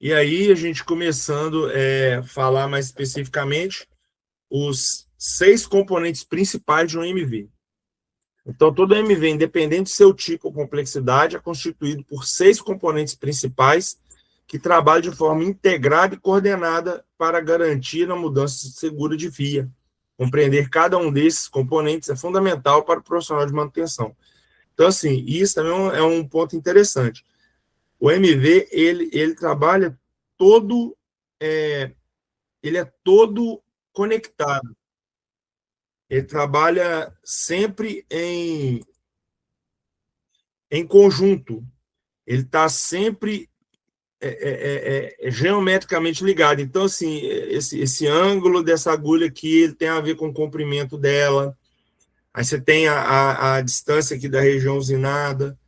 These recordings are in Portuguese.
E aí, a gente começando a falar mais especificamente os 6 componentes principais de um MV. Então, todo MV, independente do seu tipo ou complexidade, é constituído por 6 componentes principais que trabalham de forma integrada e coordenada para garantir a mudança segura de via. Compreender cada um desses componentes é fundamental para o profissional de manutenção. Então, assim, isso também é um ponto interessante. O MV, ele trabalha todo, ele é todo conectado. Ele trabalha sempre em conjunto. Ele está sempre geometricamente ligado. Então, assim, esse ângulo dessa agulha aqui, ele tem a ver com o comprimento dela. Aí você tem a distância aqui da região usinada.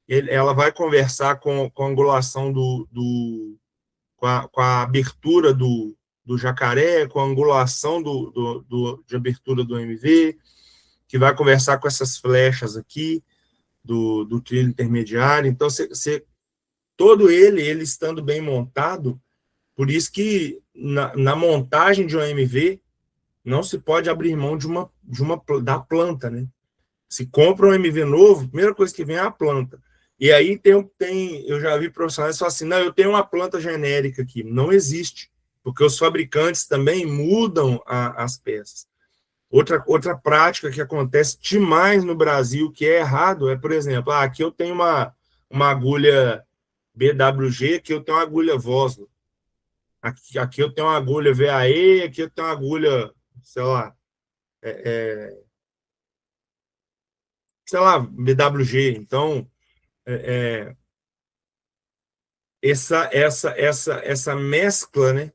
Ela vai conversar com a angulação com a abertura do jacaré, com a angulação de abertura do MV, que vai conversar com essas flechas aqui do trilho intermediário. Então, todo ele estando bem montado, por isso que na montagem de um MV não se pode abrir mão da planta, né? Se compra um MV novo, a primeira coisa que vem é a planta. E aí eu já vi profissionais que falam assim, não, eu tenho uma planta genérica aqui. Não existe, porque os fabricantes também mudam as peças. Outra prática que acontece demais no Brasil, que é errado, é, por exemplo, aqui eu tenho uma agulha BWG, aqui eu tenho uma agulha Vossloh. Aqui eu tenho uma agulha VAE, aqui eu tenho uma agulha, sei lá, BWG. Então, essa mescla, né?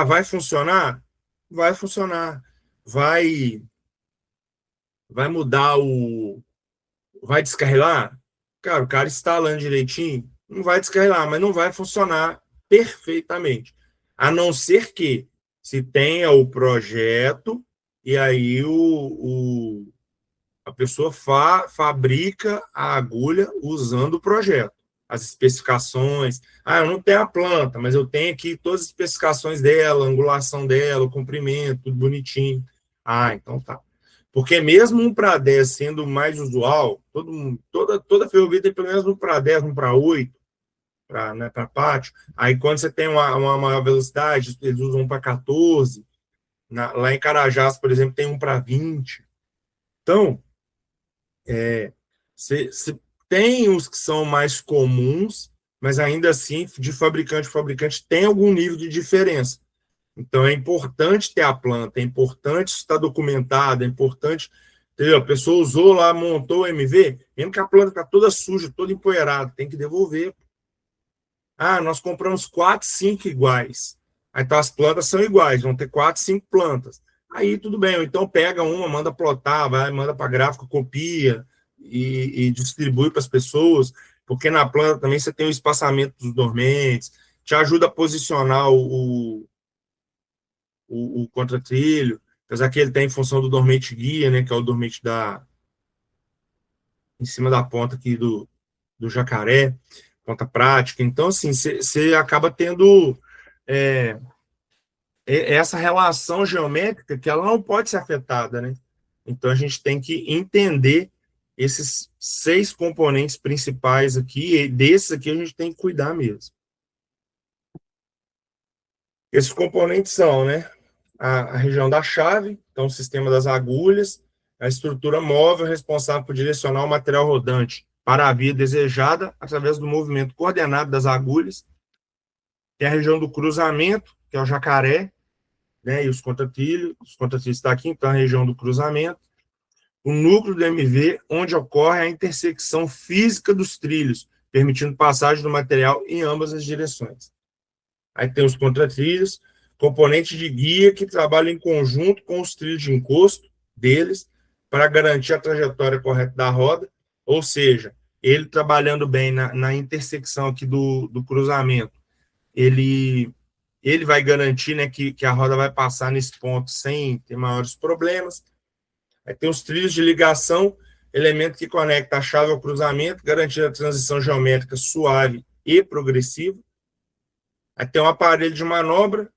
Vai funcionar? Vai funcionar. Vai mudar vai descarregar? Cara, o cara instalando direitinho, não vai descarregar, mas não vai funcionar perfeitamente. A não ser que se tenha o projeto e aí a pessoa fabrica a agulha usando o projeto, as especificações. Eu não tenho a planta, mas eu tenho aqui todas as especificações dela, a angulação dela, o comprimento, tudo bonitinho. Então tá. Porque mesmo 1 para 10 sendo mais usual, toda ferrovia tem pelo menos 1 para 10, 1 para 8, para pátio. Aí quando você tem uma maior velocidade, eles usam 1 para 14. Lá em Carajás, por exemplo, tem 1 para 20. Então, você tem os que são mais comuns, mas ainda assim, de fabricante a fabricante, tem algum nível de diferença. Então, é importante ter a planta, é importante estar documentado, é importante... Entendeu? A pessoa usou lá, montou o MV, mesmo que a planta está toda suja, toda empoeirada, tem que devolver. Nós compramos 4, 5 iguais. Aí então, as plantas são iguais, vão ter 4, 5 plantas. Aí tudo bem, ou então pega uma, manda plotar, manda para a gráfica, copia e distribui para as pessoas, porque na planta também você tem o espaçamento dos dormentes, te ajuda a posicionar o contratrilho, apesar que ele tem em função do dormente guia, né, que é o dormente em cima da ponta aqui do jacaré, ponta prática. Então, assim, você acaba tendo essa relação geométrica que ela não pode ser afetada, né? Então, a gente tem que entender esses 6 componentes principais aqui, e desses aqui a gente tem que cuidar mesmo. Esses componentes são, né, a região da chave, então o sistema das agulhas, a estrutura móvel responsável por direcionar o material rodante para a via desejada através do movimento coordenado das agulhas. Tem a região do cruzamento, que é o jacaré, né, e os contratrilhos. Os contratrilhos estão aqui, então a região do cruzamento. O núcleo do MV, onde ocorre a intersecção física dos trilhos, permitindo passagem do material em ambas as direções. Aí tem os contratrilhos, componentes de guia que trabalham em conjunto com os trilhos de encosto deles para garantir a trajetória correta da roda, ou seja, ele trabalhando bem na intersecção aqui do cruzamento, ele ele vai garantir, né, que a roda vai passar nesse ponto sem ter maiores problemas. Aí tem os trilhos de ligação, elemento que conecta a chave ao cruzamento, garantindo a transição geométrica suave e progressiva. Aí tem um aparelho de manobra,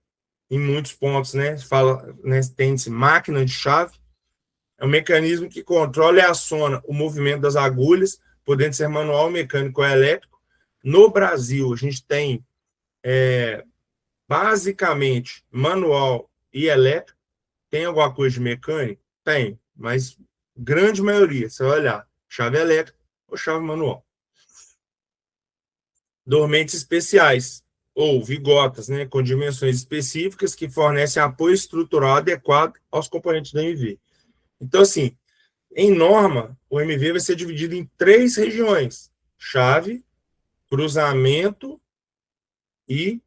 em muitos pontos, né, fala, né, tem-se máquina de chave. É um mecanismo que controla e aciona o movimento das agulhas, podendo ser manual, mecânico ou elétrico. No Brasil, a gente tem basicamente manual e elétrico. Tem alguma coisa de mecânico? Tem, mas grande maioria, você vai olhar, chave elétrica ou chave manual. Dormentes especiais, ou vigotas, né, com dimensões específicas que fornecem apoio estrutural adequado aos componentes do MV. Então, assim, em norma, o MV vai ser dividido em 3 regiões: chave, cruzamento e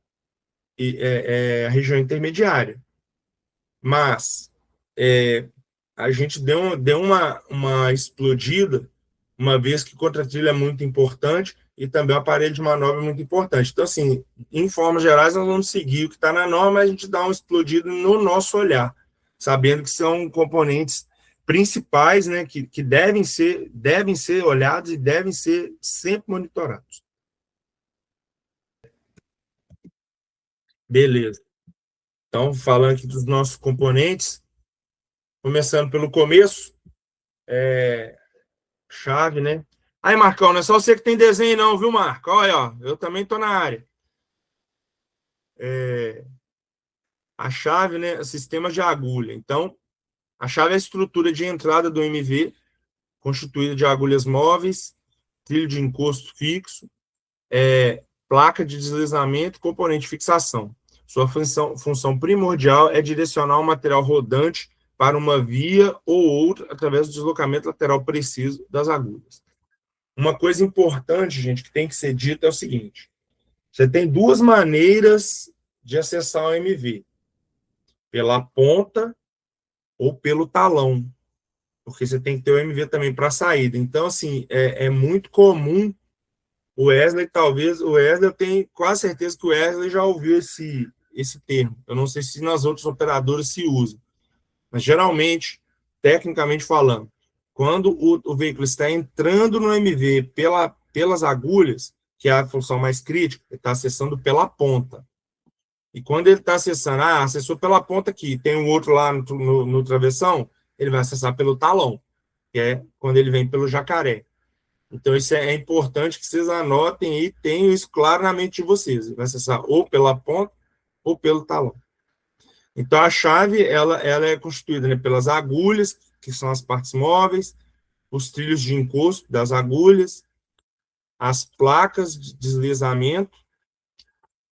a região intermediária. Mas a gente deu uma explodida, uma vez que contratrilha é muito importante e também o aparelho de manobra é muito importante. Então, assim, em formas gerais, nós vamos seguir o que está na norma, mas a gente dá uma explodida no nosso olhar, sabendo que são componentes principais, né, que devem ser olhados e devem ser sempre monitorados. Beleza. Então, falando aqui dos nossos componentes, começando pelo começo, chave, né? Aí, Marcão, não é só você que tem desenho não, viu, Marco? Olha, ó, eu também tô na área. A chave, né, é sistema de agulha. Então, a chave é a estrutura de entrada do MV, constituída de agulhas móveis, trilho de encosto fixo, placa de deslizamento e componente de fixação. Sua função primordial é direcionar o material rodante para uma via ou outra através do deslocamento lateral preciso das agulhas. Uma coisa importante, gente, que tem que ser dita é o seguinte: você tem 2 maneiras de acessar o MV: pela ponta ou pelo talão, porque você tem que ter o MV também para saída. Então, assim, é muito comum. O Wesley, eu tenho quase certeza que o Wesley já ouviu esse termo. Eu não sei se nas outras operadoras se usa, mas geralmente, tecnicamente falando, quando o veículo está entrando no MV pelas agulhas, que é a função mais crítica, ele está acessando pela ponta. E quando ele está acessando, acessou pela ponta aqui, tem um outro lá no travessão, ele vai acessar pelo talão, que é quando ele vem pelo jacaré. Então, isso é importante que vocês anotem e tenham isso claro na mente de vocês. Vai acessar ou pela ponta ou pelo talão. Então, a chave ela é constituída, né, pelas agulhas, que são as partes móveis, os trilhos de encosto das agulhas, as placas de deslizamento,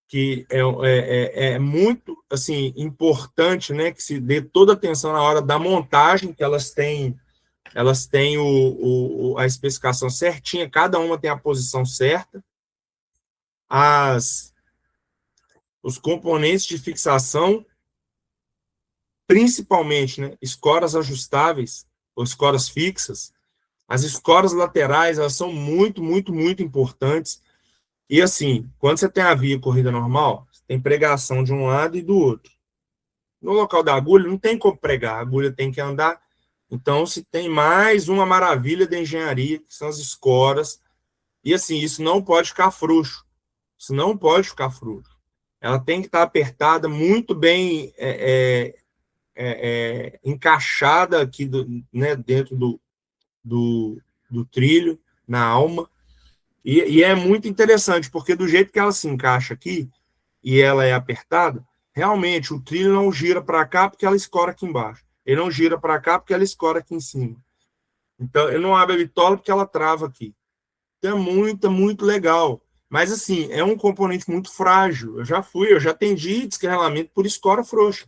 que é muito assim, importante, né, que se dê toda atenção na hora da montagem, que elas têm a especificação certinha, cada uma tem a posição certa. Os componentes de fixação, principalmente, né, escoras ajustáveis ou escoras fixas. As escoras laterais, elas são muito, muito, muito importantes. E assim, quando você tem a via corrida normal, você tem pregação de um lado e do outro. No local da agulha, não tem como pregar, a agulha tem que andar. Então, se tem mais uma maravilha da engenharia, que são as escoras. E assim, isso não pode ficar frouxo. Isso não pode ficar frouxo. Ela tem que estar apertada, muito bem encaixada aqui né, dentro do trilho, na alma. E é muito interessante, porque do jeito que ela se encaixa aqui, e ela é apertada, realmente o trilho não gira para cá porque ela escora aqui embaixo. Ele não gira para cá porque ela escora aqui em cima. Então, ele não abre a bitola porque ela trava aqui. Então, é muito, muito legal. Mas, assim, é um componente muito frágil. Eu já atendi descarregamento por escora frouxa.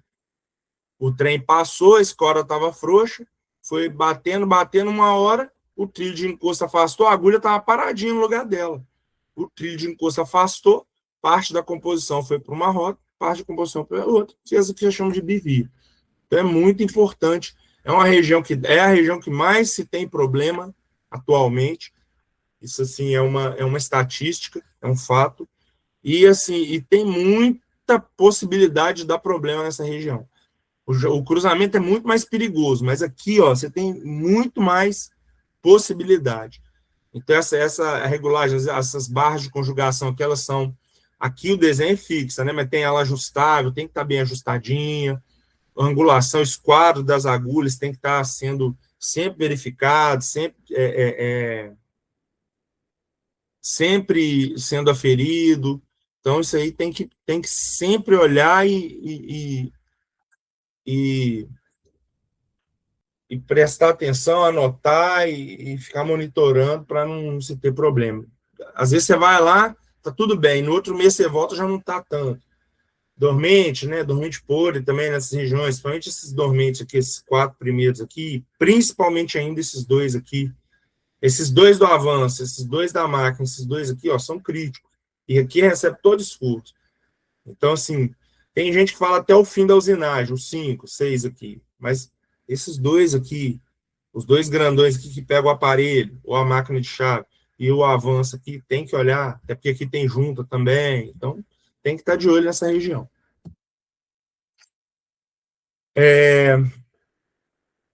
O trem passou, a escora estava frouxa, foi batendo, uma hora, o trilho de encosto afastou, a agulha estava paradinha no lugar dela. O trilho de encosto afastou, parte da composição foi para uma rota, parte da composição para outra, fez o que chamamos de bivia. Então, é muito importante. É a região que mais se tem problema atualmente. Isso, assim, é uma estatística, é um fato. E, assim, tem muita possibilidade de dar problema nessa região. O cruzamento é muito mais perigoso, mas aqui, ó, você tem muito mais possibilidade. Então, essa regulagem, essas barras de conjugação que elas são... Aqui o desenho é fixa, né? Mas tem ela ajustável, tem que estar bem ajustadinha. A angulação, esquadro das agulhas tem que estar sendo sempre verificado, sempre sendo aferido. Então, isso aí tem que sempre olhar e prestar atenção, anotar e ficar monitorando para não se ter problema. Às vezes você vai lá, tá tudo bem, no outro mês você volta, já não tá tanto. Dormente, né? Dormente podre também nessas regiões, principalmente esses dormentes aqui, esses 4 primeiros aqui, principalmente ainda esses 2 aqui, esses 2 do avanço, esses 2 da máquina, esses 2 aqui, ó, são críticos. E aqui recebe todo esforço. Então, assim, tem gente que fala até o fim da usinagem, os 5, 6 aqui, mas esses 2 aqui, os 2 grandões aqui que pegam o aparelho, ou a máquina de chave, e o avanço aqui, tem que olhar, até porque aqui tem junta também, então tem que estar de olho nessa região.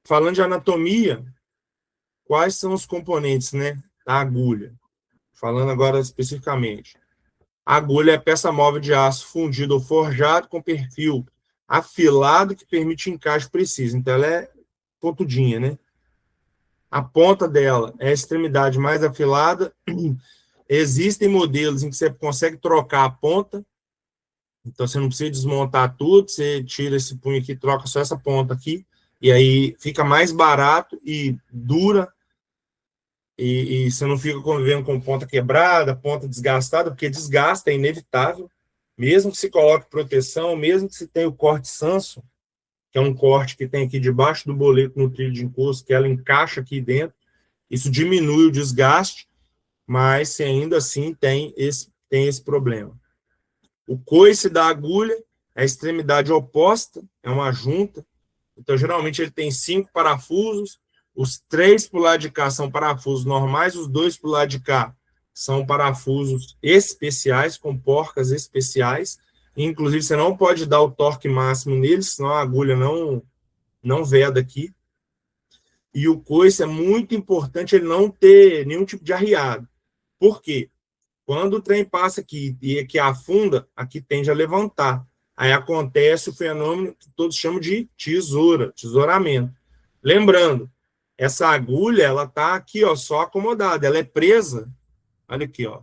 Falando de anatomia, quais são os componentes, né, da agulha? Falando agora especificamente. A agulha é peça móvel de aço fundido ou forjado com perfil afilado que permite encaixe preciso. Então, ela é pontudinha, né? A ponta dela é a extremidade mais afilada. Existem modelos em que você consegue trocar a ponta. Então, você não precisa desmontar tudo. Você tira esse punho aqui, troca só essa ponta aqui. E aí fica mais barato e dura. E você não fica convivendo com ponta quebrada, ponta desgastada, porque desgasta, é inevitável. Mesmo que se coloque proteção, mesmo que se tenha o corte Sanson, que é um corte que tem aqui debaixo do boleto no trilho de encosto, que ela encaixa aqui dentro, isso diminui o desgaste, mas você ainda assim tem esse problema. O coice da agulha é a extremidade oposta, é uma junta, então geralmente ele tem 5 parafusos, os 3 para o lado de cá são parafusos normais, os 2 para o lado de cá são parafusos especiais, com porcas especiais. Inclusive, você não pode dar o torque máximo neles, senão a agulha não veda aqui. E o coice é muito importante ele não ter nenhum tipo de arriado. Por quê? Quando o trem passa aqui e aqui afunda, aqui tende a levantar. Aí acontece o fenômeno que todos chamam de tesouramento. Lembrando, essa agulha, ela tá aqui, ó, só acomodada, ela é presa. Olha aqui, ó.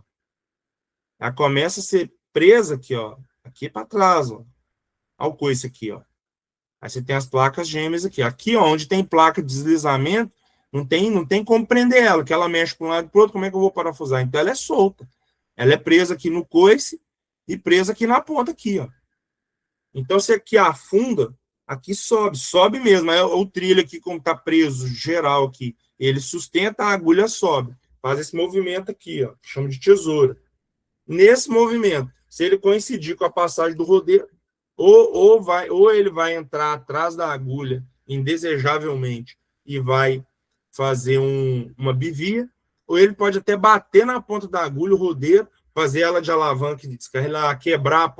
Ela começa a ser presa aqui, ó, aqui para trás, ó. Olha o coice aqui, ó. Aí você tem as placas gêmeas aqui. Aqui, ó, onde tem placa de deslizamento, não tem como prender ela, que ela mexe para um lado e para o outro, como é que eu vou parafusar? Então ela é solta. Ela é presa aqui no coice e presa aqui na ponta aqui, ó. Então, se aqui afunda, aqui sobe mesmo. Aí o trilho aqui, como está preso, geral aqui, ele sustenta, a agulha sobe. Faz esse movimento aqui, ó, chama de tesoura. Nesse movimento, se ele coincidir com a passagem do rodeio, ou ele vai entrar atrás da agulha, indesejavelmente, e vai fazer uma bivia, ou ele pode até bater na ponta da agulha, o rodeio, fazer ela de alavanca de descarrilar, quebrar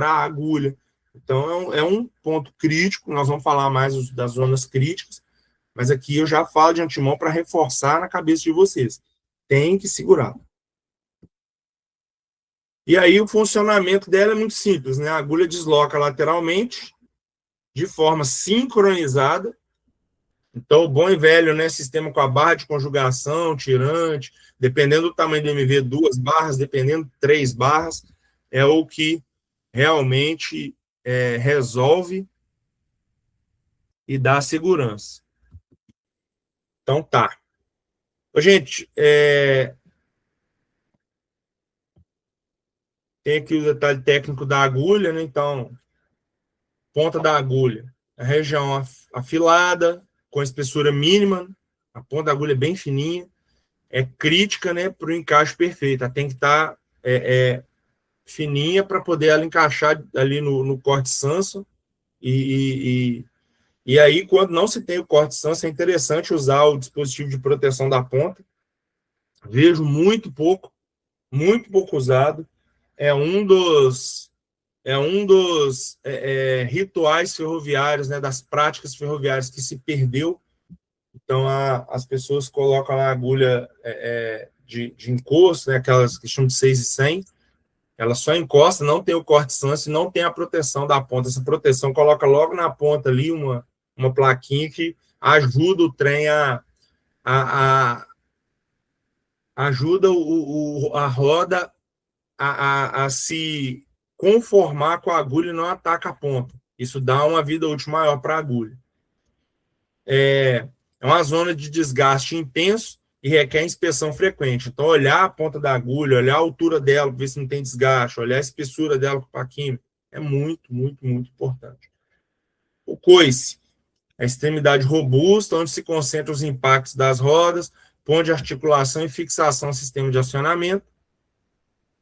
a agulha. Então, é um ponto crítico, nós vamos falar mais das zonas críticas, mas aqui eu já falo de antemão para reforçar na cabeça de vocês. Tem que segurar. E aí o funcionamento dela é muito simples, né? A agulha desloca lateralmente, de forma sincronizada. Então, o bom e velho, né? Sistema com a barra de conjugação, tirante, dependendo do tamanho do MV, 2 barras, dependendo, 3 barras, é o que realmente resolve e dá segurança. Então, tá. Gente, tem aqui o detalhe técnico da agulha, né? Então, ponta da agulha, a região afilada, com espessura mínima, a ponta da agulha é bem fininha, é crítica, né, para o encaixe perfeito. Ela tem que estar fininha para poder ela encaixar ali no corte Sanson. E aí, quando não se tem o corte Sanson, é interessante usar o dispositivo de proteção da ponta. Vejo muito pouco usado. É um dos é um dos rituais ferroviários, né, das práticas ferroviárias que se perdeu. Então, as pessoas colocam a agulha de encosto, né, aquelas que chamam de 6 e 100, ela só encosta, não tem o corte-distância, não tem a proteção da ponta. Essa proteção coloca logo na ponta ali uma plaquinha que ajuda o trem a ajuda a roda a se conformar com a agulha e não ataca a ponta. Isso dá uma vida útil maior para a agulha. É uma zona de desgaste intenso e requer inspeção frequente. Então, olhar a ponta da agulha, olhar a altura dela, ver se não tem desgaste, olhar a espessura dela com o paquímetro, é muito, muito, muito importante. O coice, a extremidade robusta, onde se concentram os impactos das rodas, ponto de articulação e fixação ao sistema de acionamento.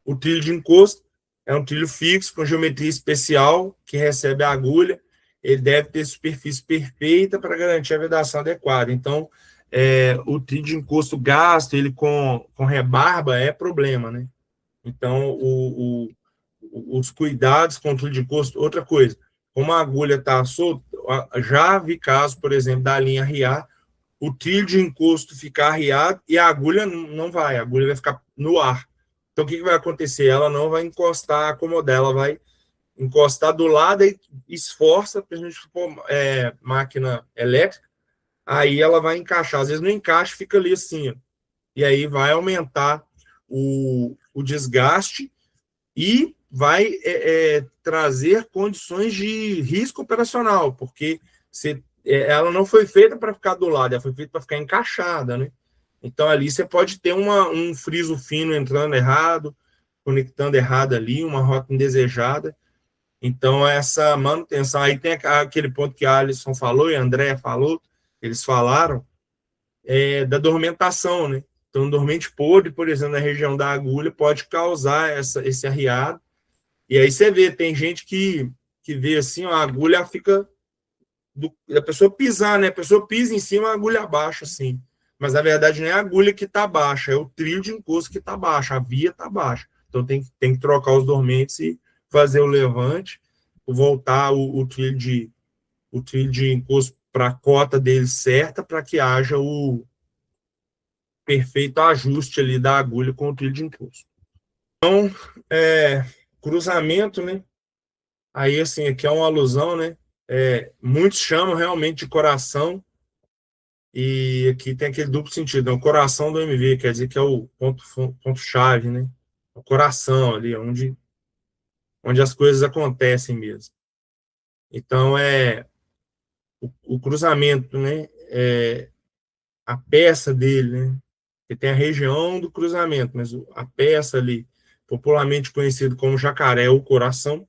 O trilho de encosto é um trilho fixo com geometria especial que recebe a agulha. Ele deve ter superfície perfeita para garantir a vedação adequada. Então, o trilho de encosto gasto, ele com rebarba é problema, né? Então, os cuidados com o trilho de encosto, outra coisa, como a agulha está solta, já vi caso, por exemplo, da linha arriar, o trilho de encosto ficar arriado e a agulha não vai, a agulha vai ficar no ar. Então, o que vai acontecer? Ela não vai encostar, acomodar, ela vai encostar do lado e esforça, para a gente for máquina elétrica, aí ela vai encaixar. Às vezes não encaixa, fica ali assim, ó, e aí vai aumentar o desgaste e vai trazer condições de risco operacional, porque ela não foi feita para ficar do lado, ela foi feita para ficar encaixada, né? Então, ali você pode ter um friso fino entrando errado, conectando errado ali, uma rota indesejada. Então, essa manutenção, aí tem aquele ponto que a Alisson falou e a André falou, eles falaram, da dormentação, né? Então, dormente podre, por exemplo, na região da agulha, pode causar esse arriado. E aí você vê, tem gente que vê assim, ó, a agulha fica... a pessoa pisar, né? A pessoa pisa em cima, a agulha abaixa, assim. Mas, na verdade, não é a agulha que está baixa, é o trilho de encosto que está baixa, a via está baixa. Então, tem que trocar os dormentes e fazer o levante, voltar o trilho de encosto para a cota dele certa, para que haja o perfeito ajuste ali da agulha com o trilho de encosto. Então, cruzamento, né? Aí, assim, aqui é uma alusão, né? Muitos chamam realmente de coração, e aqui tem aquele duplo sentido, é o coração do MV, quer dizer que é o ponto-chave, né? O coração ali, onde as coisas acontecem mesmo. Então, o cruzamento, né? A peça dele, né? Que tem a região do cruzamento, mas a peça ali, popularmente conhecido como jacaré ou coração,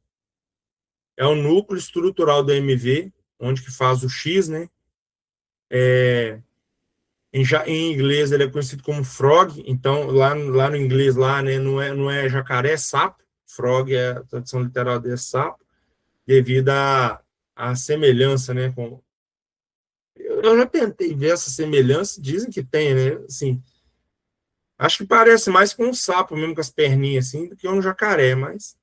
é o núcleo estrutural do MV, onde que faz o X, né? Em inglês ele é conhecido como frog, então lá no inglês lá, né, não é jacaré, é sapo. Frog é a tradução literal de sapo, devido à semelhança, né, com... Eu já tentei ver essa semelhança, dizem que tem, né, assim, acho que parece mais com um sapo mesmo, com as perninhas assim, do que um jacaré, mas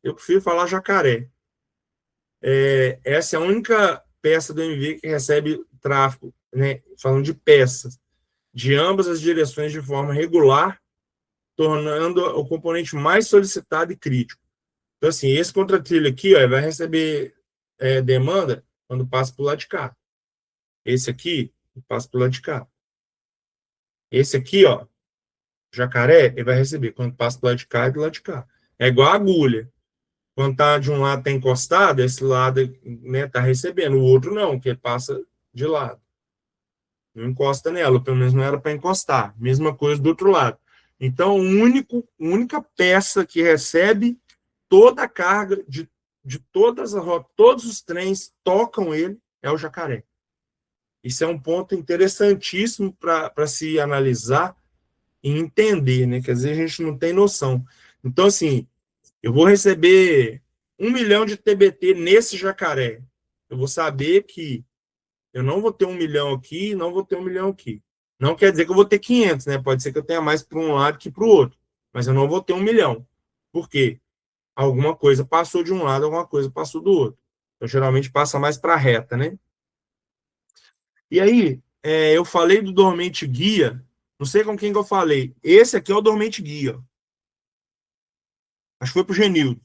eu prefiro falar jacaré. Essa é a única peça do MV que recebe tráfego, né, falando de peças, de ambas as direções de forma regular, tornando o componente mais solicitado e crítico. Então, assim, esse contratrilho aqui, ó, vai receber demanda quando passa para o lado de cá. Esse aqui, passa para o lado de cá. Esse aqui, ó, jacaré, ele vai receber quando passa do lado de cá e do lado de cá. É igual a agulha. Quando tá de um lado tá encostado, esse lado, né, tá recebendo. O outro não, que ele passa de lado. Não encosta nela, pelo menos não era para encostar. Mesma coisa do outro lado. Então, a única peça que recebe toda a carga de todas as rotas, todos os trens tocam ele, é o jacaré. Isso é um ponto interessantíssimo para se analisar e entender, né? Que às vezes a gente não tem noção. Então, assim, eu vou receber 1 milhão de TBT nesse jacaré. Eu vou saber que eu não vou ter 1 milhão aqui, não vou ter 1 milhão aqui. Não quer dizer que eu vou ter 500, né? Pode ser que eu tenha mais para um lado que para o outro. Mas eu não vou ter 1 milhão. Por quê? alguma coisa passou de um lado, alguma coisa passou do outro. Então, geralmente passa mais para a reta, né? E aí, eu falei do dormente guia, não sei com quem que eu falei. Esse aqui é o dormente guia. Acho que foi pro Genildo.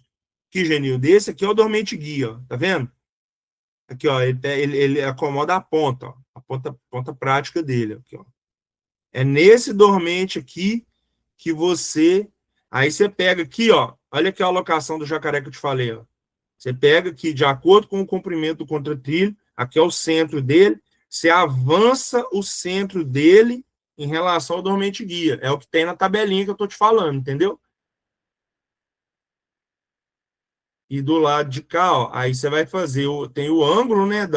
Que Genildo? Esse aqui é o dormente guia, ó. Tá vendo? Aqui, ó, ele acomoda a ponta, ó, a ponta prática dele. Aqui, ó. É nesse dormente aqui que você. Aí você pega aqui, ó. Olha aqui a alocação do jacaré que eu te falei, ó. Você pega aqui, de acordo com o comprimento do contratrilho, aqui é o centro dele, você avança o centro dele em relação ao dormente guia. É o que tem na tabelinha que eu estou te falando, entendeu? E do lado de cá, ó, aí você vai fazer, tem o ângulo, né,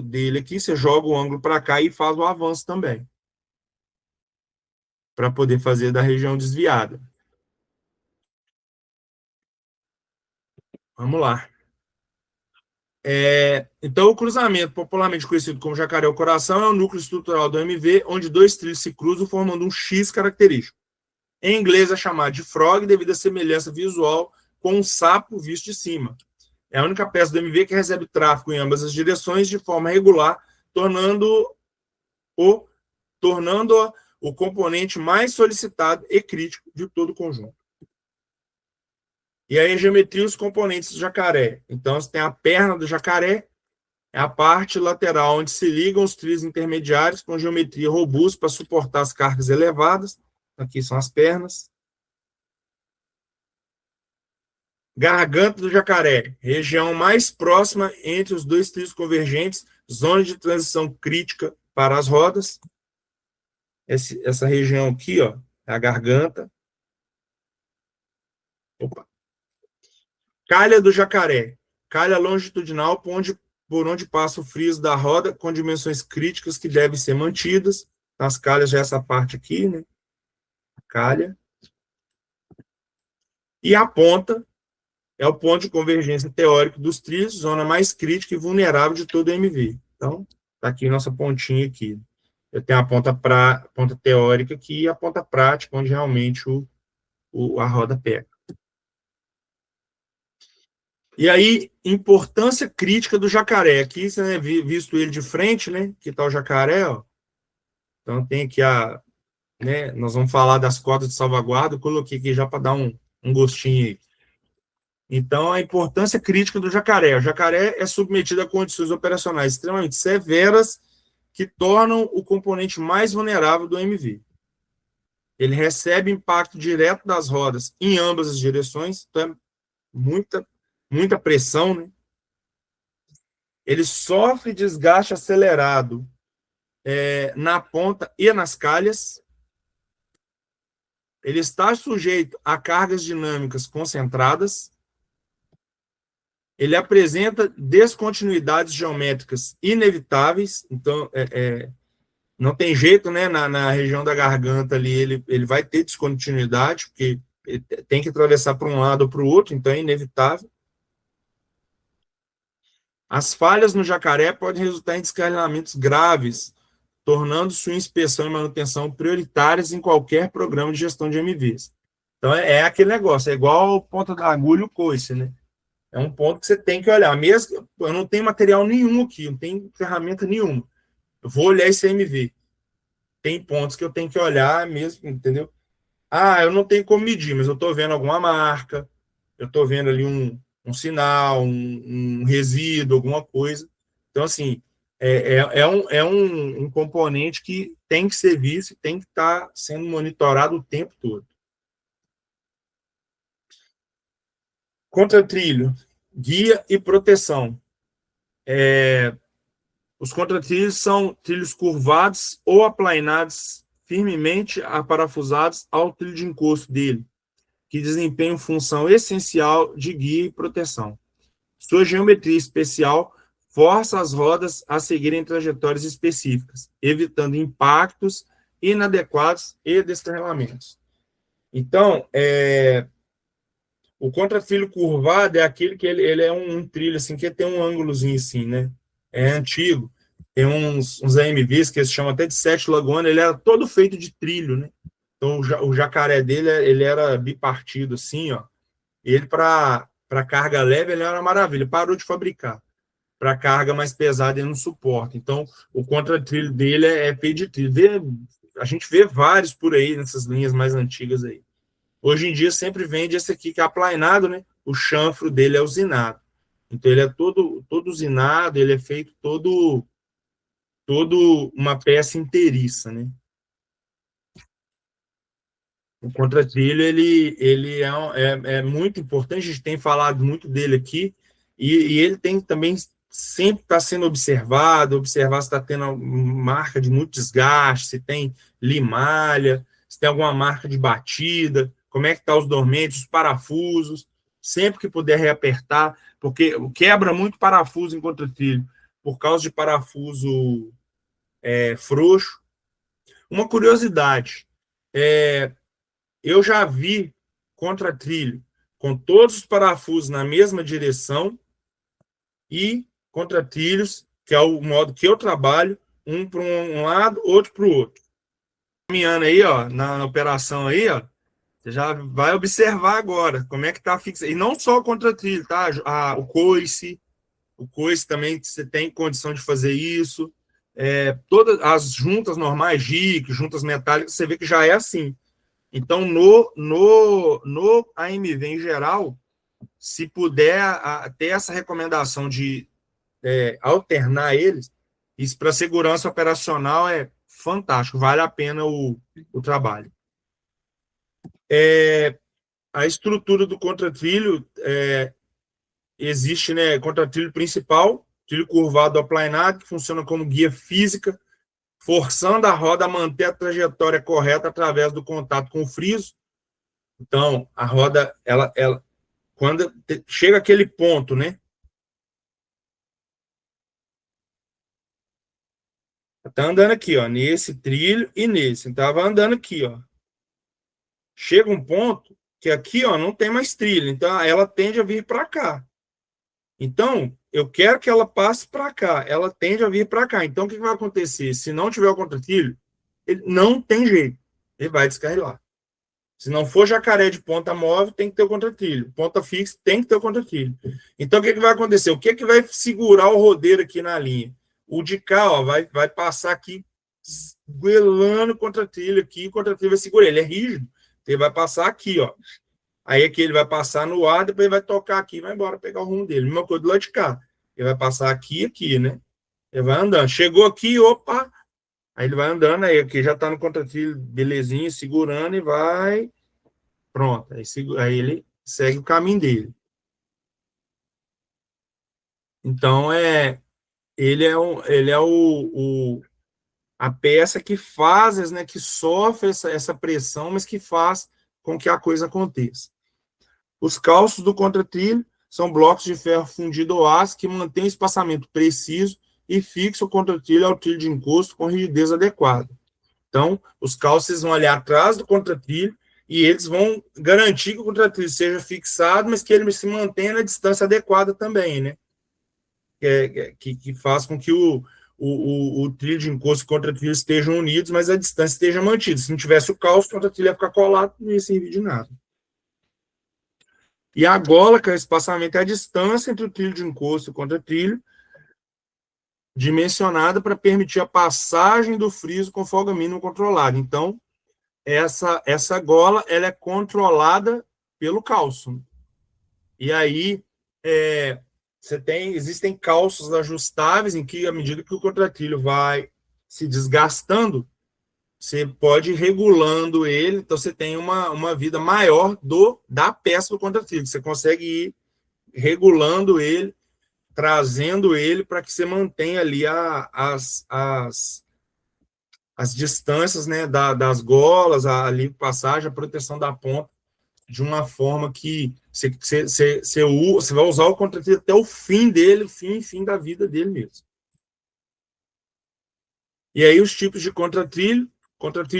dele aqui, você joga o ângulo para cá e faz o avanço também, para poder fazer da região desviada. Vamos lá. Então, o cruzamento, popularmente conhecido como jacaré-coração, é o núcleo estrutural do MV, onde dois trilhos se cruzam, formando um X característico. Em inglês é chamado de frog, devido à semelhança visual com um sapo visto de cima. É a única peça do MV que recebe tráfego em ambas as direções de forma regular, tornando-o o componente mais solicitado e crítico de todo o conjunto. E aí a geometria e os componentes do jacaré. Então, você tem a perna do jacaré, é a parte lateral onde se ligam os trilhos intermediários com geometria robusta para suportar as cargas elevadas. Aqui são as pernas. Garganta do jacaré, região mais próxima entre os dois trilhos convergentes, zona de transição crítica para as rodas. Essa região aqui, ó, é a garganta. Opa. Calha do jacaré, calha longitudinal por onde passa o friso da roda, com dimensões críticas que devem ser mantidas. As calhas já é essa parte aqui, né? A calha. E a ponta é o ponto de convergência teórico dos trilhos, zona mais crítica e vulnerável de todo o MV. Então, está aqui nossa pontinha aqui. Eu tenho a ponta teórica aqui e a ponta prática, onde realmente a roda pega. E aí, importância crítica do jacaré. Aqui você né, visto ele de frente, né? Que tá o jacaré, ó. Então tem aqui né? Nós vamos falar das cotas de salvaguarda. Eu coloquei aqui já para dar um gostinho aí. Então, a importância crítica do jacaré. O jacaré é submetido a condições operacionais extremamente severas que tornam o componente mais vulnerável do MV. Ele recebe impacto direto das rodas em ambas as direções, então é muita pressão, né? Ele sofre desgaste acelerado na ponta e nas calhas. Ele está sujeito a cargas dinâmicas concentradas. Ele apresenta descontinuidades geométricas inevitáveis, então não tem jeito, né? Na região da garganta ali, ele vai ter descontinuidade, porque ele tem que atravessar para um lado ou para o outro, então é inevitável. As falhas no jacaré podem resultar em descarrilamentos graves, tornando sua inspeção e manutenção prioritárias em qualquer programa de gestão de MVs. Então, é aquele negócio, é igual ponta da agulha e o coice, né? É um ponto que você tem que olhar. Mesmo eu não tenho material nenhum aqui, não tenho ferramenta nenhuma. Eu vou olhar esse MV. Tem pontos que eu tenho que olhar mesmo, entendeu? Eu não tenho como medir, mas eu estou vendo alguma marca, eu estou vendo ali um sinal, um resíduo, alguma coisa. Então, assim, um componente que tem que ser visto, tem que estar sendo monitorado o tempo todo. Contratrilho, guia e proteção. Os contratrilhos são trilhos curvados ou aplainados firmemente aparafusados ao trilho de encosto dele, que desempenham função essencial de guia e proteção. Sua geometria especial força as rodas a seguirem trajetórias específicas, evitando impactos inadequados e destrelamentos. Então, o contratrilho curvado é aquele que ele é um trilho assim, que tem um ângulozinho assim, né? É antigo. Tem uns AMVs que eles chamam até de sete lagoana, ele era todo feito de trilho, né? Então, o jacaré dele, ele era bipartido assim, ó. Ele, para Para carga leve, ele é uma maravilha. Parou de fabricar. Para carga mais pesada, ele não suporta. Então, o contratrilho dele é feito de trilho. A gente vê vários por aí, nessas linhas mais antigas aí. Hoje em dia, sempre vende esse aqui, que é aplainado, né? O chanfro dele é usinado. Então, ele é todo usinado, ele é feito todo uma peça inteiriça, né? O contratrilho, ele é muito importante, a gente tem falado muito dele aqui, e ele tem também, sempre está sendo observar se está tendo marca de muito desgaste, se tem limalha, se tem alguma marca de batida, como é que está os dormentes, os parafusos, sempre que puder reapertar, porque quebra muito parafuso em contratrilho, por causa de parafuso frouxo. Uma curiosidade, eu já vi contratrilho com todos os parafusos na mesma direção e contratrilhos, que é o modo que eu trabalho, um para um lado, outro para o outro. Caminhando aí, ó, na operação aí, ó, você já vai observar agora como é que está fixado. E não só o contratrilho, tá? O coice também você tem condição de fazer isso. Todas as juntas normais, JIC, juntas metálicas, você vê que já é assim. Então, no AMV em geral, se puder ter essa recomendação de alternar eles, isso para segurança operacional é fantástico, vale a pena o trabalho. A estrutura do contratrilho existe, né, contratrilho principal, trilho curvado aplanado, que funciona como guia física, forçando a roda a manter a trajetória correta através do contato com o friso. Então, a roda, ela quando chega aquele ponto, né? Tá andando aqui, ó, nesse trilho e nesse. Então, ela vai andando aqui, ó. Chega um ponto que aqui, ó, não tem mais trilho. Então, ela tende a vir para cá. Então, eu quero que ela passe para cá. Ela tende a vir para cá. Então, o que vai acontecer? Se não tiver o contratrilho, ele não tem jeito. Ele vai descarrilar. Se não for jacaré de ponta móvel, tem que ter o contratrilho. Ponta fixa, tem que ter o contratrilho. Então, o que vai acontecer? O que vai segurar o rodeiro aqui na linha? O de cá, ó, vai passar aqui, esguelando o contratrilho aqui, o contratrilho vai segurar. Ele é rígido, ele vai passar aqui, ó. Aí aqui ele vai passar no ar, depois ele vai tocar aqui e vai embora pegar o rumo dele. Mesma coisa do lado de cá. Ele vai passar aqui e aqui, né? Ele vai andando. Chegou aqui, opa! Aí ele vai andando, aí aqui já tá no contratrilho, belezinho, segurando e vai. Pronto. Aí ele segue o caminho dele. Então, ele é a peça que faz, né, que sofre essa pressão, mas que faz com que a coisa aconteça. Os calços do contratrilho são blocos de ferro fundido ou aço que mantêm o espaçamento preciso e fixam o contratrilho ao trilho de encosto com rigidez adequada. Então, os calços vão ali atrás do contratrilho e eles vão garantir que o contratrilho seja fixado, mas que ele se mantenha na distância adequada também, né? Que faz com que o trilho de encosto e o contratrilho estejam unidos, mas a distância esteja mantida. Se não tivesse o calço, o contratrilho ia ficar colado e não ia servir de nada. E a gola, que é o espaçamento, é a distância entre o trilho de encosto e o contratrilho, dimensionada para permitir a passagem do friso com folga mínima controlada. Então, essa gola ela é controlada pelo calço. E aí, existem calços ajustáveis em que, à medida que o contratrilho vai se desgastando, você pode ir regulando ele, então você tem uma vida maior da peça do contratrilho. Você consegue ir regulando ele, trazendo ele para que você mantenha ali as distâncias, né, das golas, a livre passagem, a proteção da ponta, de uma forma que você vai usar o contratrilho até o fim dele, fim da vida dele mesmo. E aí os tipos de contratrilho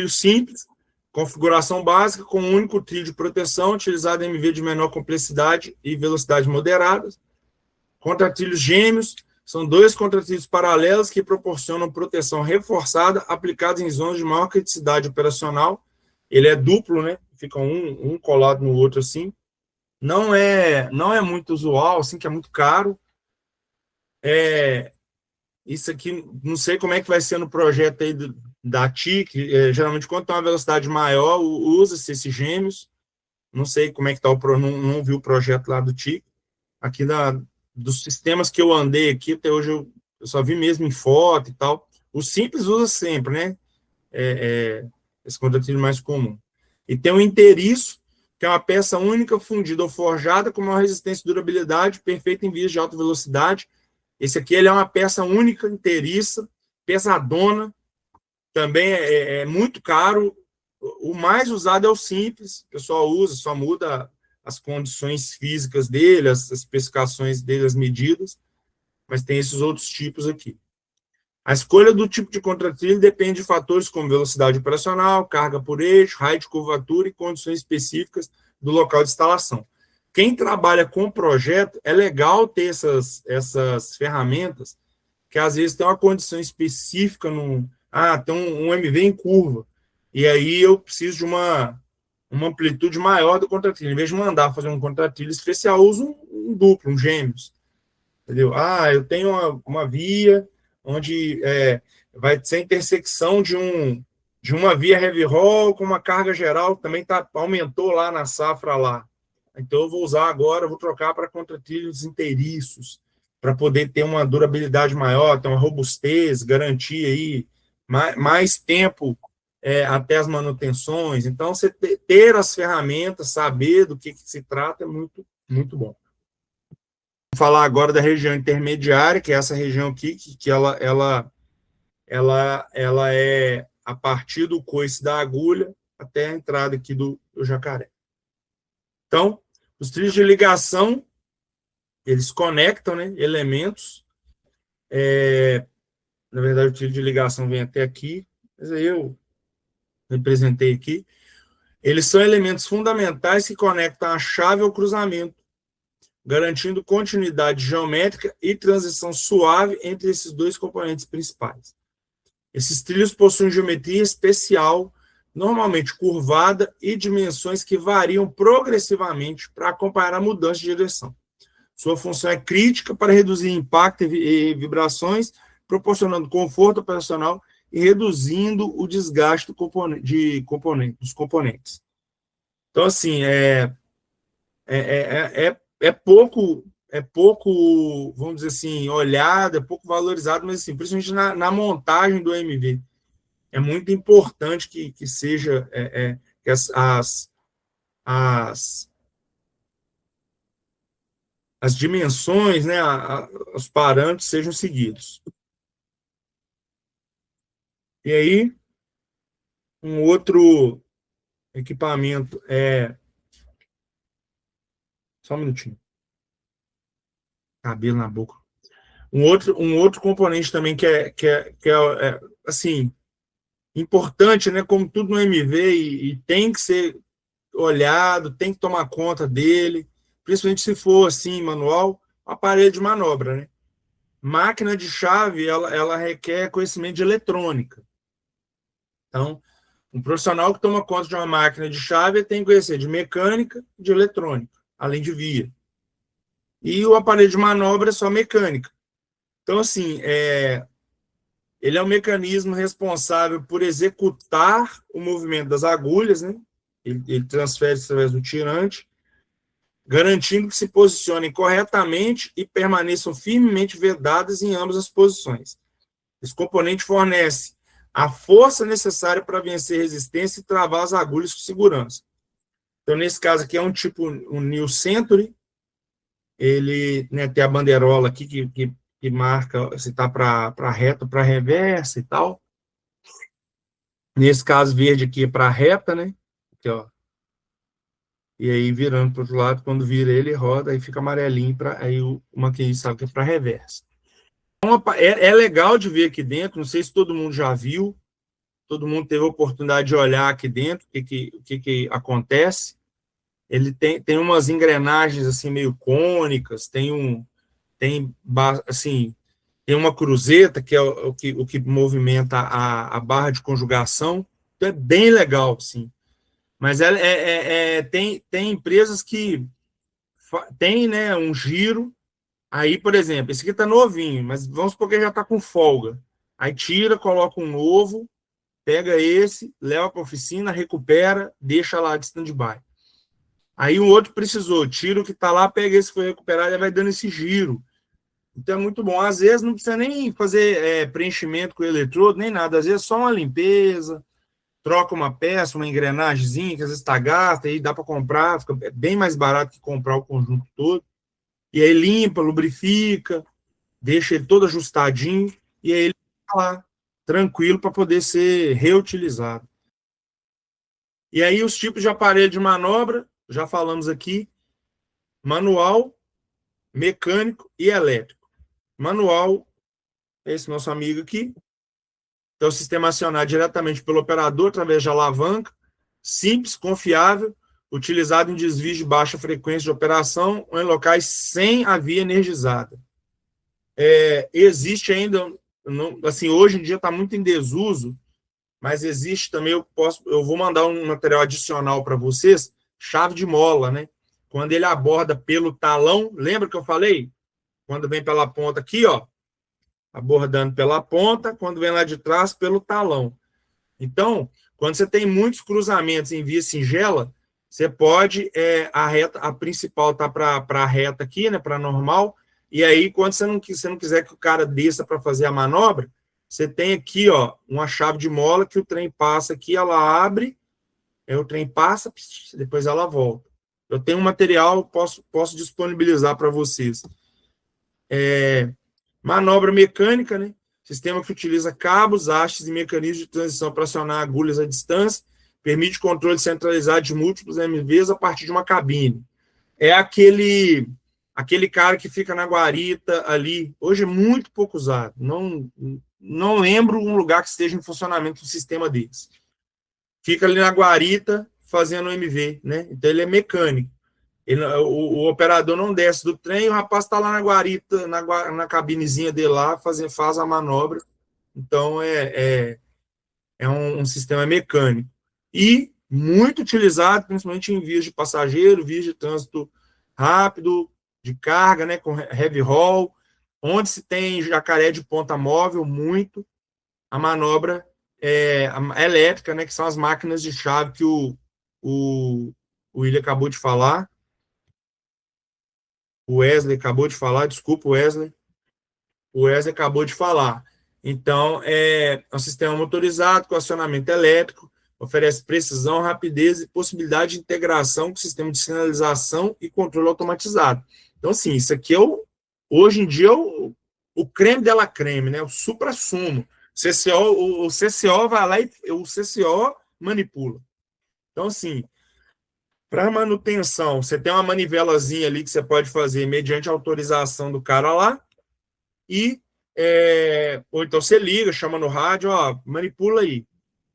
simples, configuração básica com um único trilho de proteção, utilizado em MV de menor complexidade e velocidade moderadas. Contratrilhos gêmeos, são dois contratrilhos paralelos que proporcionam proteção reforçada, aplicados em zonas de maior criticidade operacional. Ele é duplo, né? Fica um colado no outro assim. não é muito usual, assim, que é muito caro. Isso aqui, não sei como é que vai ser no projeto aí da TIC, geralmente quando tem uma velocidade maior, usa-se esses gêmeos, não sei como é que está não vi o projeto lá do TIC, aqui dos sistemas que eu andei aqui, até hoje eu só vi mesmo em foto e tal, o simples usa sempre, né, esse contratilho mais comum. E tem o inteiriço, que é uma peça única, fundida ou forjada, com maior resistência e durabilidade, perfeita em vias de alta velocidade. Esse aqui ele é uma peça única, inteiriça, pesadona, também é muito caro. O mais usado é o simples, o pessoal usa, só muda as condições físicas dele, as especificações dele, as medidas, mas tem esses outros tipos aqui. A escolha do tipo de contratrilho depende de fatores como velocidade operacional, carga por eixo, raio de curvatura e condições específicas do local de instalação. Quem trabalha com projeto, é legal ter essas ferramentas, que às vezes tem uma condição específica, tem um MV em curva, e aí eu preciso de uma amplitude maior do contratrilho. Em vez de mandar fazer um contratrilho especial, eu uso um duplo, um gêmeos. Entendeu? Eu tenho uma via onde vai ser a intersecção de uma via heavy haul com uma carga geral, também aumentou lá na safra lá. Então, eu vou usar agora, vou trocar para contratrilhos inteiriços, para poder ter uma durabilidade maior, ter uma robustez, garantir aí mais tempo até as manutenções. Então, você ter as ferramentas, saber do que se trata é muito, muito bom. Vou falar agora da região intermediária, que é essa região aqui, que ela é a partir do coice da agulha até a entrada aqui do jacaré. Então, os trilhos de ligação, eles conectam, né, elementos. Na verdade, o trilho de ligação vem até aqui, mas aí eu representei aqui. Eles são elementos fundamentais que conectam a chave ao cruzamento, garantindo continuidade geométrica e transição suave entre esses dois componentes principais. Esses trilhos possuem geometria especial, normalmente curvada, e dimensões que variam progressivamente para acompanhar a mudança de direção. Sua função é crítica para reduzir impacto e vibrações, proporcionando conforto operacional e reduzindo o desgaste dos componentes. Então, assim, é pouco, vamos dizer assim, olhado, é pouco valorizado, mas assim, principalmente na montagem do MV. É muito importante que seja que as dimensões, né, os parâmetros sejam seguidos. E aí, um outro equipamento só um minutinho. Cabelo na boca. Um outro componente também que é assim, importante, né, como tudo no MV, e tem que ser olhado, tem que tomar conta dele, principalmente se for assim, manual, aparelho de manobra, né? Máquina de chave, ela requer conhecimento de eletrônica. Então, um profissional que toma conta de uma máquina de chave tem que conhecer de mecânica e de eletrônica, além de via. E o aparelho de manobra é só mecânica. Então, assim, ele é um mecanismo responsável por executar o movimento das agulhas, né? Ele transfere através do tirante, garantindo que se posicionem corretamente e permaneçam firmemente vedadas em ambas as posições. Esse componente fornece a força necessária para vencer resistência e travar as agulhas com segurança. Então, nesse caso aqui, é um tipo, um New Century, ele, né, tem a bandeirola aqui que marca se está para reta, para reversa e tal. Nesse caso, verde aqui é para reta, né? Aqui, ó. E aí, virando para o outro lado, quando vira ele, roda, aí fica amarelinho, aí o maquinista sabe que é para reversa. Então, é legal de ver aqui dentro, não sei se todo mundo já viu, todo mundo teve a oportunidade de olhar aqui dentro, o que acontece. Ele tem umas engrenagens assim meio cônicas, assim, tem uma cruzeta, que é o que movimenta a barra de conjugação. Então, é bem legal, assim. Mas tem empresas que tem, né, um giro. Aí, por exemplo, esse aqui está novinho, mas vamos supor que ele já está com folga. Aí tira, coloca um novo, pega esse, leva para a oficina, recupera, deixa lá de stand-by. Aí o outro precisou, tira o que está lá, pega esse que foi recuperado e vai dando esse giro. Então é muito bom. Às vezes não precisa nem fazer preenchimento com o eletrodo, nem nada. Às vezes só uma limpeza, troca uma peça, uma engrenagemzinha, que às vezes está gasta, aí dá para comprar, fica bem mais barato que comprar o conjunto todo. E aí limpa, lubrifica, deixa ele todo ajustadinho, e aí ele fica lá, tranquilo, para poder ser reutilizado. E aí os tipos de aparelho de manobra, já falamos aqui, manual, mecânico e elétrico. Manual, esse nosso amigo aqui, então o sistema acionado diretamente pelo operador, através de alavanca, simples, confiável, utilizado em desvios de baixa frequência de operação ou em locais sem a via energizada. Existe ainda, assim, hoje em dia está muito em desuso, mas existe também, eu vou mandar um material adicional para vocês, chave de mola, né? Quando ele aborda pelo talão, lembra que eu falei? Quando vem pela ponta aqui, ó, abordando pela ponta, quando vem lá de trás, pelo talão. Então, quando você tem muitos cruzamentos em via singela, você pode, a principal tá para a reta aqui, né, para normal, e aí, quando você não quiser que o cara desça para fazer a manobra, você tem aqui, ó, uma chave de mola que o trem passa aqui, ela abre, aí o trem passa, depois ela volta. Eu tenho um material, posso disponibilizar para vocês. Manobra mecânica, né? Sistema que utiliza cabos, hastes e mecanismos de transição para acionar agulhas à distância, permite controle centralizado de múltiplos MVs a partir de uma cabine. É aquele cara que fica na guarita ali, hoje é muito pouco usado, não lembro um lugar que esteja em funcionamento um sistema desse. Fica ali na guarita fazendo MV, né? Então ele é mecânico. O operador não desce do trem, o rapaz está lá na guarita, na cabinezinha dele lá, faz a manobra. Então, é um sistema mecânico. E muito utilizado, principalmente em vias de passageiro, vias de trânsito rápido, de carga, né, com heavy haul, onde se tem jacaré de ponta móvel, muito. A manobra elétrica, né, que são as máquinas de chave que o William acabou de falar. O Wesley acabou de falar, desculpa, Wesley. O Wesley acabou de falar. Então, é um sistema motorizado com acionamento elétrico, oferece precisão, rapidez e possibilidade de integração com o sistema de sinalização e controle automatizado. Então, assim, isso aqui hoje em dia, o creme dela creme, né? O supra-sumo. O CCO vai lá e o CCO manipula. Então, assim, para manutenção, você tem uma manivelazinha ali que você pode fazer mediante autorização do cara lá, ou então você liga, chama no rádio, ó, manipula aí.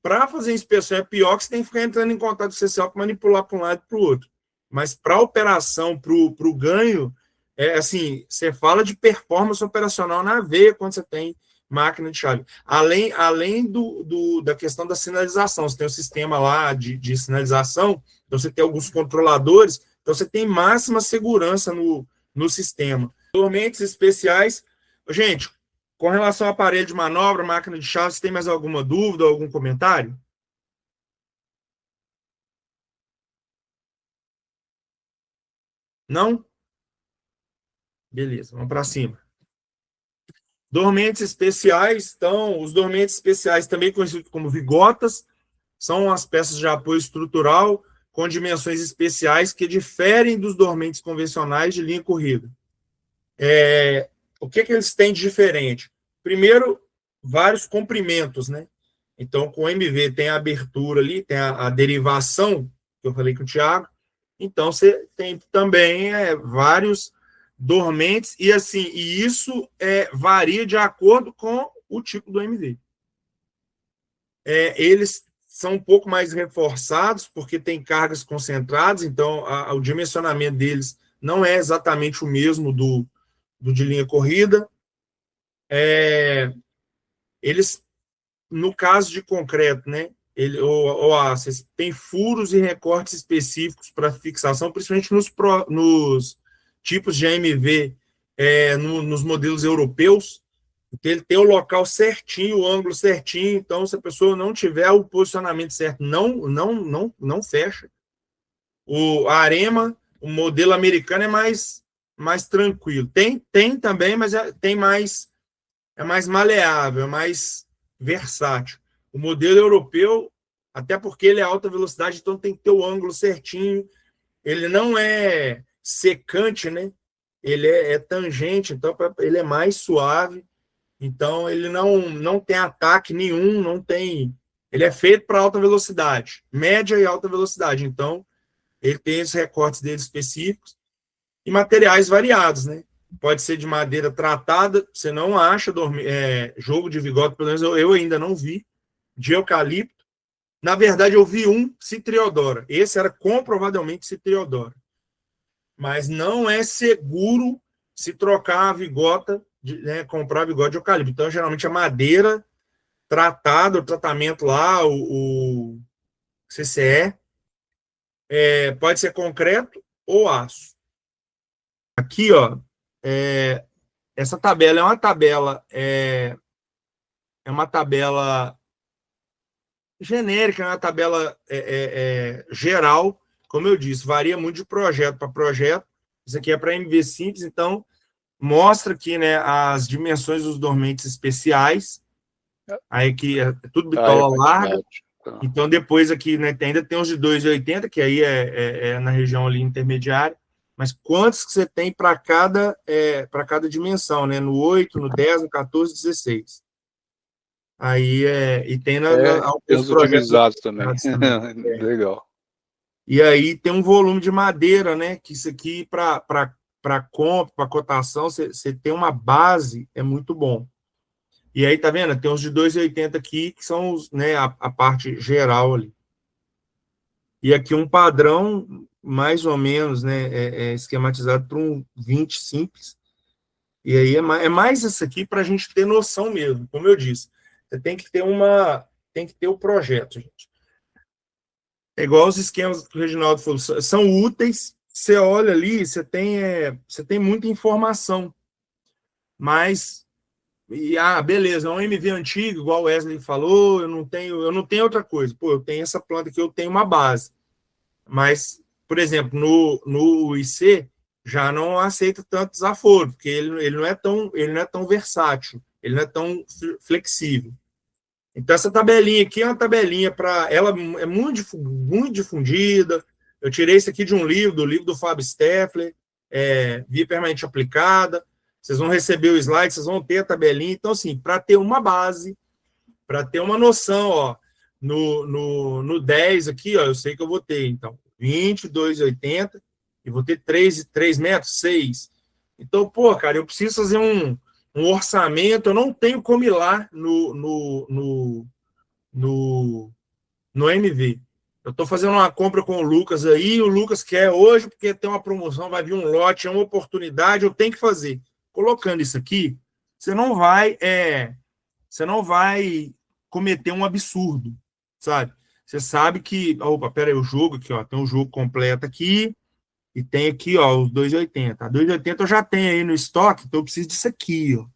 Para fazer inspeção é pior que você tem que ficar entrando em contato com o CCO para manipular para um lado e para o outro. Mas para operação, para o ganho, assim, você fala de performance operacional na veia quando você tem máquina de chave. Além da questão da sinalização, você tem o sistema lá de sinalização, então você tem alguns controladores, então você tem máxima segurança no sistema. Dormentes especiais. Gente, com relação ao aparelho de manobra, máquina de chave, você tem mais alguma dúvida, algum comentário? Não? Beleza, vamos para cima. Dormentes especiais, então, os dormentes especiais, também conhecidos como vigotas, são as peças de apoio estrutural com dimensões especiais que diferem dos dormentes convencionais de linha corrida. O que eles têm de diferente? Primeiro, vários comprimentos, né? Então, com o MV tem a abertura ali, tem a derivação, que eu falei com o Thiago. Então, você tem também vários dormentes, e assim, e isso varia de acordo com o tipo do MV. Eles são um pouco mais reforçados, porque tem cargas concentradas, então o dimensionamento deles não é exatamente o mesmo do de linha corrida. Eles, no caso de concreto, né, aço, tem furos e recortes específicos para fixação, principalmente nos tipos de AMV nos modelos europeus. Ele tem o local certinho, o ângulo certinho, então se a pessoa não tiver o posicionamento certo, não fecha. A Arema, o modelo americano é mais tranquilo. Tem também, mas é mais maleável, é mais versátil. O modelo europeu, até porque ele é alta velocidade, então tem que ter o ângulo certinho. Ele não é secante, né? Ele é tangente, então ele é mais suave. Então, ele não tem ataque nenhum, não tem. Ele é feito para alta velocidade, média e alta velocidade. Então, ele tem os recortes dele específicos e materiais variados, né? Pode ser de madeira tratada, você não acha jogo de vigote, pelo menos eu ainda não vi, de eucalipto. Na verdade, eu vi um citriodora. Esse era comprovadamente citriodora. Mas não é seguro se trocar a vigota, comprar a vigota de eucalipto. Então, geralmente, a madeira tratada, o tratamento lá, o CCE, pode ser concreto ou aço. Aqui, ó, essa tabela é uma tabela genérica, é uma tabela geral, como eu disse, varia muito de projeto para projeto. Isso aqui é para MV simples, então mostra aqui, né, as dimensões dos dormentes especiais. Aí que é tudo bitola larga. Tá. Então depois aqui, né, ainda tem os de 2,80, que aí é na região ali intermediária. Mas quantos que você tem para cada dimensão, né? No 8, no 10, no 14, 16. Aí e tem os otimizados também. Legal. E aí tem um volume de madeira, né? Que isso aqui, para compra, para cotação, você tem uma base, é muito bom. E aí, tá vendo? Tem os de 2,80 aqui, que são né, a parte geral ali. E aqui um padrão, mais ou menos, né, esquematizado para um 20 simples. E aí é mais isso aqui para a gente ter noção mesmo. Como eu disse, você tem que ter o projeto, gente. É igual os esquemas que o Reginaldo falou, são úteis. Você olha ali, você tem muita informação. Mas, beleza, é um MV antigo, igual o Wesley falou, eu não tenho outra coisa. Pô, eu tenho essa planta aqui, eu tenho uma base. Mas, por exemplo, no IC, já não aceita tanto desaforo, porque ele não é tão versátil, ele não é tão flexível. Então, essa tabelinha aqui é uma tabelinha para... Ela é muito difundida. Eu tirei isso aqui de um livro, do livro do Fábio Steffler, Via Permanente Aplicada. Vocês vão receber o slide, vocês vão ter a tabelinha. Então, assim, para ter uma base, para ter uma noção, ó, no 10 aqui, ó, eu sei que eu vou ter, então, 20, 2,80, e vou ter 3 metros, 6. Então, pô, cara, eu preciso fazer um orçamento, eu não tenho como ir lá no MV. Eu estou fazendo uma compra com o Lucas aí, o Lucas quer hoje, porque tem uma promoção, vai vir um lote, é uma oportunidade, eu tenho que fazer. Colocando isso aqui, você não vai cometer um absurdo, sabe? Você sabe que, opa, peraí, o jogo aqui, ó, tem um jogo completo aqui, e tem aqui, ó, os 2,80. A 2,80 eu já tenho aí no estoque, então eu preciso disso aqui, ó.